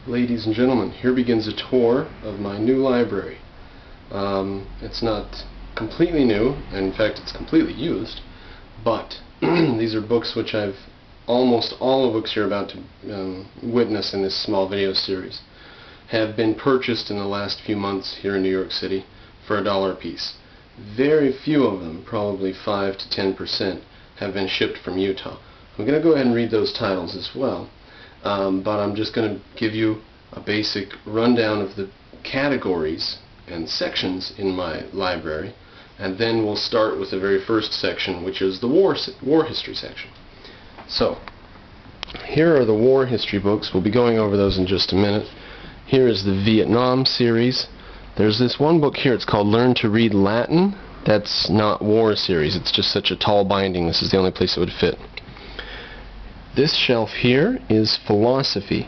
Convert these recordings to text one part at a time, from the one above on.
Ladies and gentlemen, here begins a tour of my new library. It's not completely new, and in fact it's completely used, but these are books which almost all the books you're about to witness in this small video series have been purchased in the last few months here in New York City for $1 a piece. Very few of them, probably 5 to 10%, have been shipped from Utah. I'm going to go ahead and read those titles as well. But I'm just going to give you a basic rundown of the categories and sections in my library, and then we'll start with the very first section, which is the war history section. So, here are the war history books. We'll be going over those in just a minute. Here is the Vietnam series. There's this one book here, it's called Learn to Read Latin. That's not war series, it's just such a tall binding, this is the only place it would fit. This shelf here is philosophy.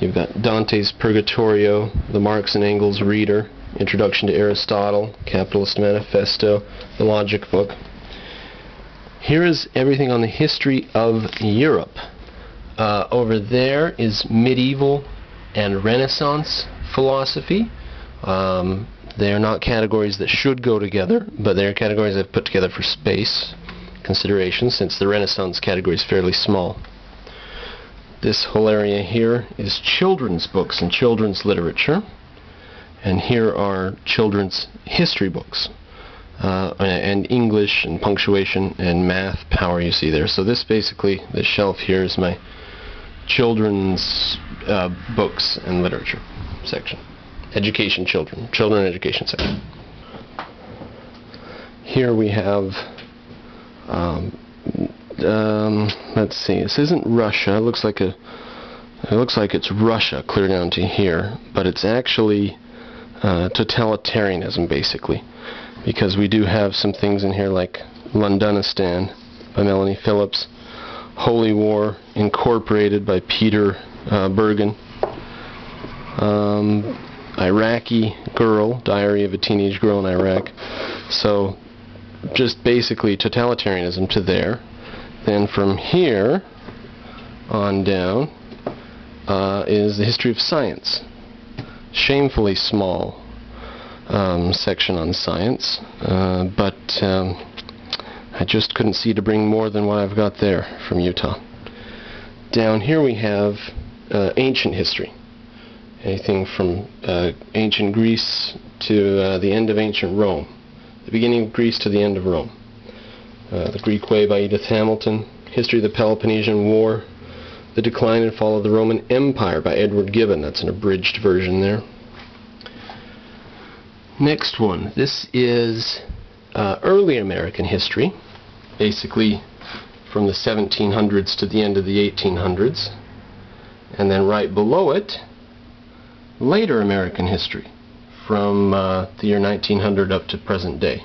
You've got Dante's Purgatorio, the Marx and Engels Reader, Introduction to Aristotle, Capitalist Manifesto, the Logic book. Here is everything on the history of Europe. Over there is medieval and Renaissance philosophy. They are not categories that should go together, but they are categories I've put together for space considerations, since the Renaissance category is fairly small. This whole area here is children's books and children's literature, and here are children's history books, and English and punctuation and math power you see there. So this shelf here is my children's books and literature section. Education, children education section. Here we have let's see, this isn't Russia. It looks like it's Russia clear down to here, but it's actually totalitarianism basically, because we do have some things in here like Londonistan by Melanie Phillips, Holy War Incorporated by Peter Bergen, Iraqi Girl, Diary of a Teenage Girl in Iraq. So just basically totalitarianism to there. Then from here on down is the history of science. Shamefully small section on science, but I just couldn't see to bring more than what I've got there from Utah. Down here we have ancient history. Anything from ancient Greece to the end of ancient Rome. The beginning of Greece to the end of Rome. The Greek Way by Edith Hamilton, History of the Peloponnesian War, The Decline and Fall of the Roman Empire by Edward Gibbon. That's an abridged version there. Next one. This is early American history, basically from the 1700s to the end of the 1800s. And then right below it, later American history, from the year 1900 up to present day.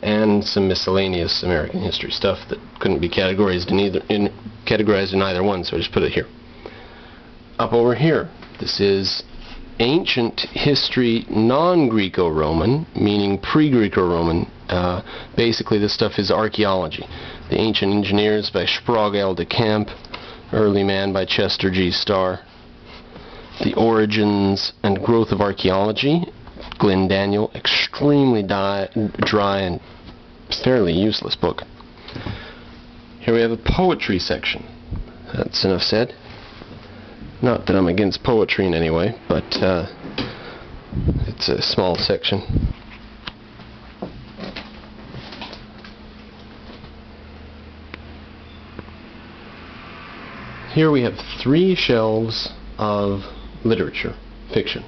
And some miscellaneous American history stuff that couldn't be categorized in either one, so I just put it here. Up over here, this is ancient history non-Greco-Roman, meaning pre-Greco-Roman. Basically this stuff is archaeology. The Ancient Engineers by Sprague L. de Camp, Early Man by Chester G. Starr, The Origins and Growth of Archaeology, Glenn Daniel, extremely dry and fairly useless book. Here we have a poetry section. That's enough said. Not that I'm against poetry in any way, but it's a small section. Here we have 3 shelves of literature, fiction.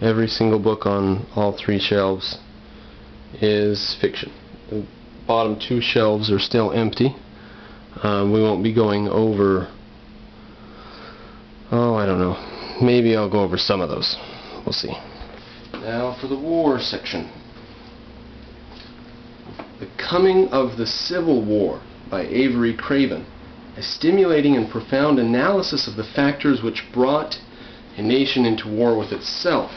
Every single book on all 3 shelves is fiction. The bottom 2 shelves are still empty. We won't be going over, I don't know, maybe I'll go over some of those. We'll see. Now for the war section. The Coming of the Civil War by Avery Craven. A stimulating and profound analysis of the factors which brought a nation into war with itself.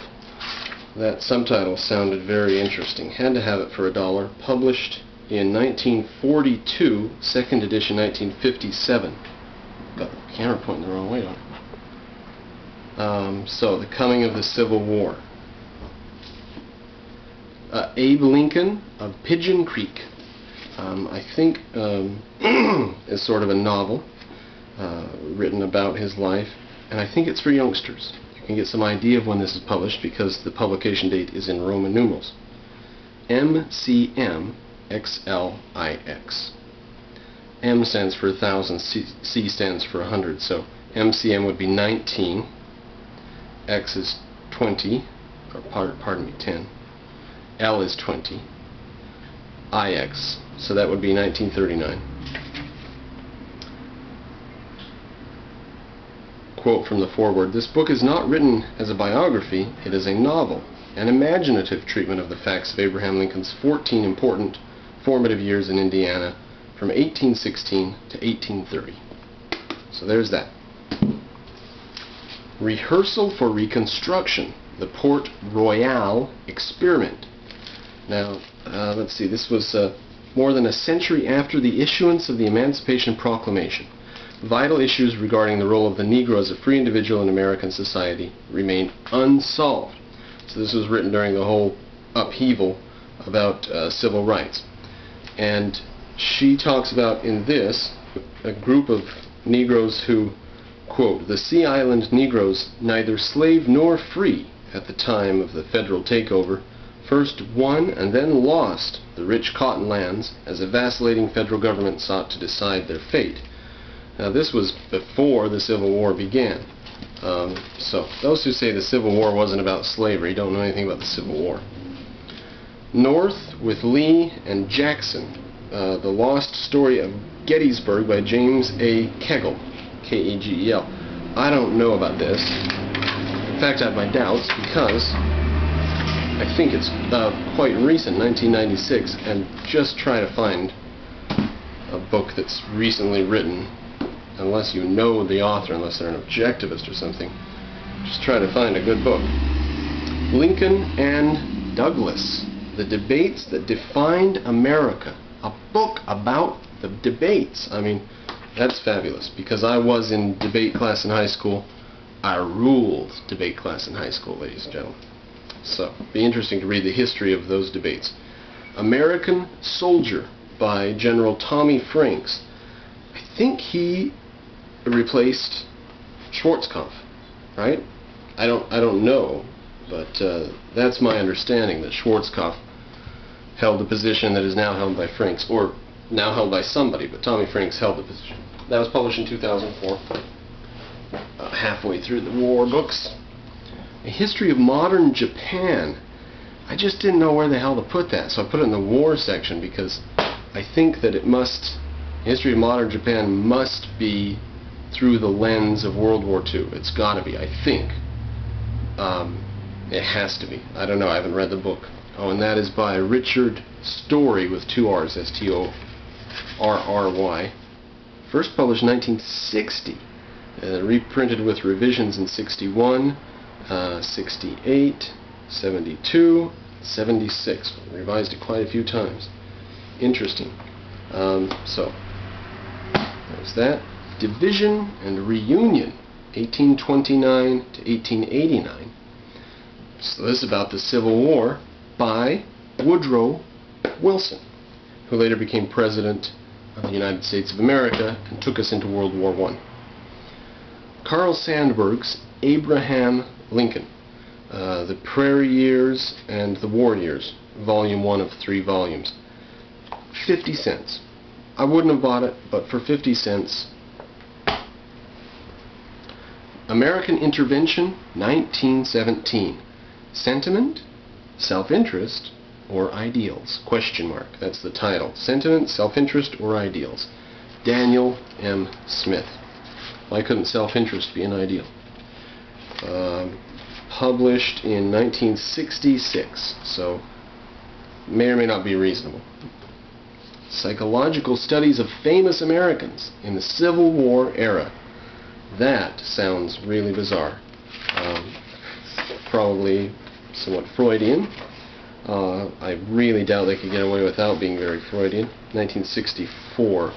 That subtitle sounded very interesting. Had to have it for $1. Published in 1942, second edition 1957. Got the camera pointing the wrong way on it. So, the coming of the Civil War. Abe Lincoln of Pigeon Creek, I think is sort of a novel written about his life, and I think it's for youngsters. You can get some idea of when this is published because the publication date is in Roman numerals. MCMXLIX. M stands for 1,000, C stands for 100, so MCM would be 19, X is 20, or pardon me, 10, L is 20, IX, so that would be 1939. Quote from the foreword, "This book is not written as a biography, it is a novel, an imaginative treatment of the facts of Abraham Lincoln's 14 important formative years in Indiana from 1816 to 1830. So there's that. Rehearsal for Reconstruction, the Port Royal Experiment. Now, let's see, this was more than a century after the issuance of the Emancipation Proclamation. Vital issues regarding the role of the Negro as a free individual in American society remain unsolved. So this was written during the whole upheaval about civil rights. And she talks about in this a group of Negroes who, quote, "The Sea Island Negroes, neither slave nor free at the time of the federal takeover, first won and then lost the rich cotton lands as a vacillating federal government sought to decide their fate." Now this was before the Civil War began. So those who say the Civil War wasn't about slavery don't know anything about the Civil War. North with Lee and Jackson, The Lost Story of Gettysburg by James A. Kegel, K-E-G-E-L. I don't know about this. In fact, I have my doubts because I think it's quite recent, 1996, and just try to find a book that's recently written, unless you know the author, unless they're an objectivist or something, just try to find a good book. Lincoln and Douglas, The Debates That Defined America. A book about the debates. I mean, that's fabulous, because I was in debate class in high school. I ruled debate class in high school, ladies and gentlemen. So, be interesting to read the history of those debates. American Soldier by General Tommy Franks. I think he replaced Schwarzkopf, right? I don't know, but that's my understanding, that Schwarzkopf held the position that is now held by Franks, or now held by somebody, but Tommy Franks held the position. That was published in 2004, halfway through the war books. A History of Modern Japan. I just didn't know where the hell to put that, so I put it in the war section because I think that it must, History of Modern Japan must be through the lens of World War II. It's got to be, I think. It has to be. I don't know, I haven't read the book. Oh, and that is by Richard Story with 2 R's, S-T-O-R-R-Y. First published in 1960. Reprinted with revisions in 61, 68, 72, 76. Revised it quite a few times. Interesting. So, there's that. Division and Reunion, 1829 to 1889. So this is about the Civil War by Woodrow Wilson, who later became President of the United States of America and took us into World War I. Carl Sandburg's Abraham Lincoln, The Prairie Years and the War Years, Volume 1 of 3 volumes. 50 cents. I wouldn't have bought it, but for 50 cents. American Intervention, 1917. Sentiment, self-interest, or ideals? Question mark. That's the title. Sentiment, self-interest, or ideals? Daniel M. Smith. Why couldn't self-interest be an ideal? Published in 1966, so may or may not be reasonable. Psychological Studies of Famous Americans in the Civil War Era. That sounds really bizarre. Probably somewhat Freudian. I really doubt they could get away without being very Freudian. 1964.